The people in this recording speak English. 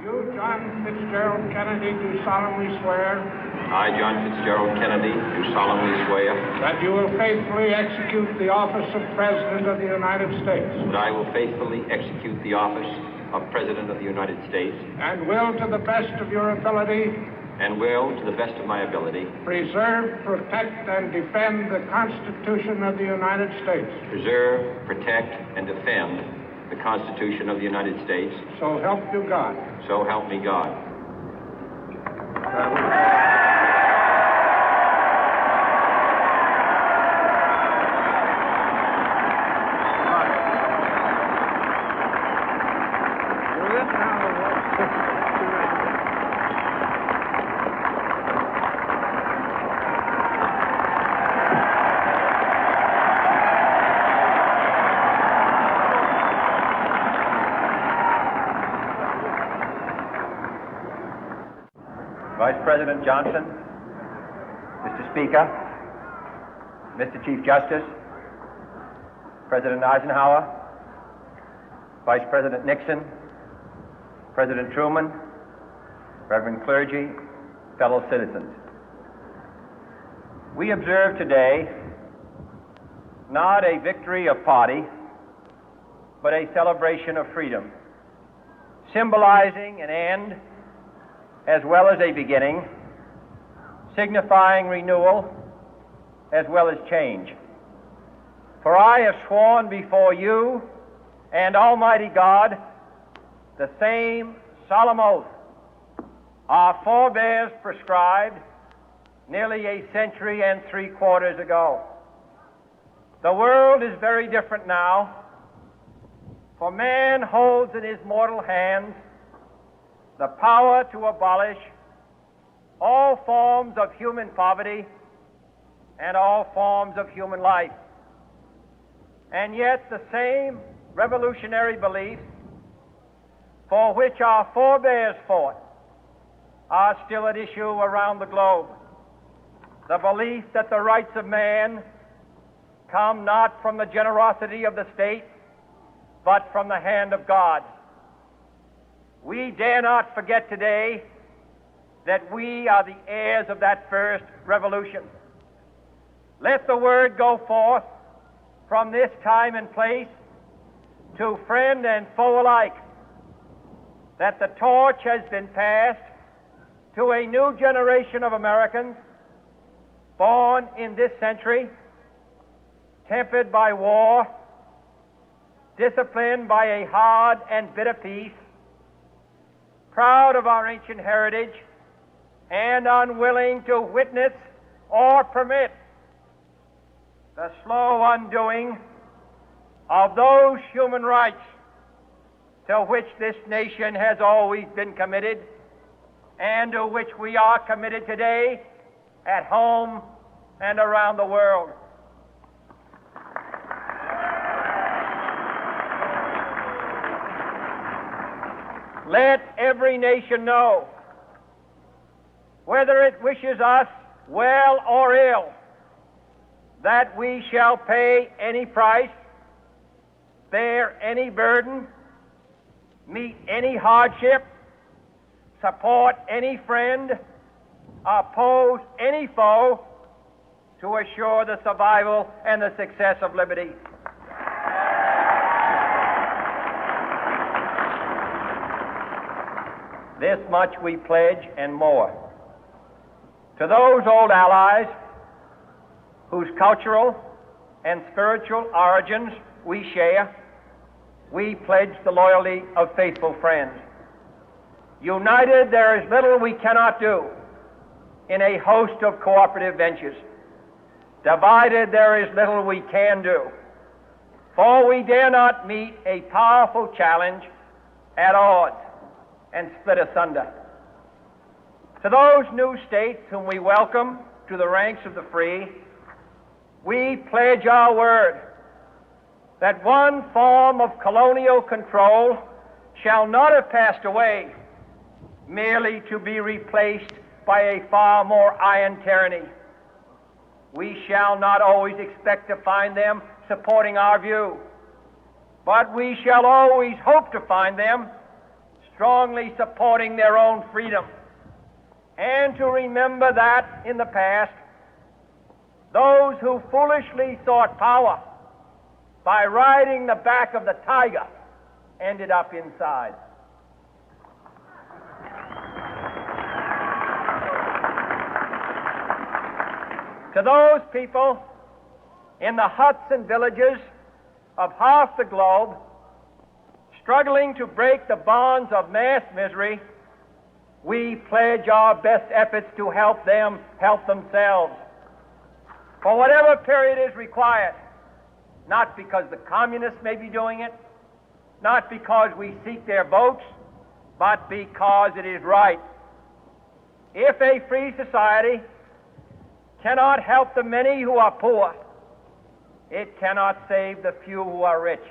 You, John Fitzgerald Kennedy, do solemnly swear. I, John Fitzgerald Kennedy, do solemnly swear. That you will faithfully execute the office of President of the United States. That I will faithfully execute the office of President of the United States. And will, to the best of your ability. And will, to the best of my ability. Preserve, protect, and defend the Constitution of the United States. Preserve, protect, and defend the Constitution of the United States. So help you God. So help me God. Vice President Johnson, Mr. Speaker, Mr. Chief Justice, President Eisenhower, Vice President Nixon, President Truman, Reverend clergy, fellow citizens. We observe today not a victory of party, but a celebration of freedom, symbolizing an end as well as a beginning, signifying renewal as well as change. For I have sworn before you and Almighty God the same solemn oath our forebears prescribed nearly a century and 3/4 ago. The world is very different now, for man holds in his mortal hands the power to abolish all forms of human poverty and all forms of human life. And yet the same revolutionary beliefs for which our forebears fought are still at issue around the globe. The belief that the rights of man come not from the generosity of the state, but from the hand of God. We dare not forget today that we are the heirs of that first revolution. Let the word go forth from this time and place to friend and foe alike that the torch has been passed to a new generation of Americans born in this century, tempered by war, disciplined by a hard and bitter peace, proud of our ancient heritage, and unwilling to witness or permit the slow undoing of those human rights to which this nation has always been committed and to which we are committed today at home and around the world. Let every nation know, whether it wishes us well or ill, that we shall pay any price, bear any burden, meet any hardship, support any friend, oppose any foe to assure the survival and the success of liberty. This much we pledge and more. To those old allies whose cultural and spiritual origins we share, we pledge the loyalty of faithful friends. United, there is little we cannot do in a host of cooperative ventures. Divided, there is little we can do, for we dare not meet a powerful challenge at odds and split asunder. To those new states whom we welcome to the ranks of the free, we pledge our word that one form of colonial control shall not have passed away, merely to be replaced by a far more iron tyranny. We shall not always expect to find them supporting our view, but we shall always hope to find them strongly supporting their own freedom, and to remember that in the past, those who foolishly sought power by riding the back of the tiger ended up inside. To those people in the huts and villages of half the globe struggling to break the bonds of mass misery, we pledge our best efforts to help them help themselves for whatever period is required, not because the communists may be doing it, not because we seek their votes, but because it is right. If a free society cannot help the many who are poor, it cannot save the few who are rich.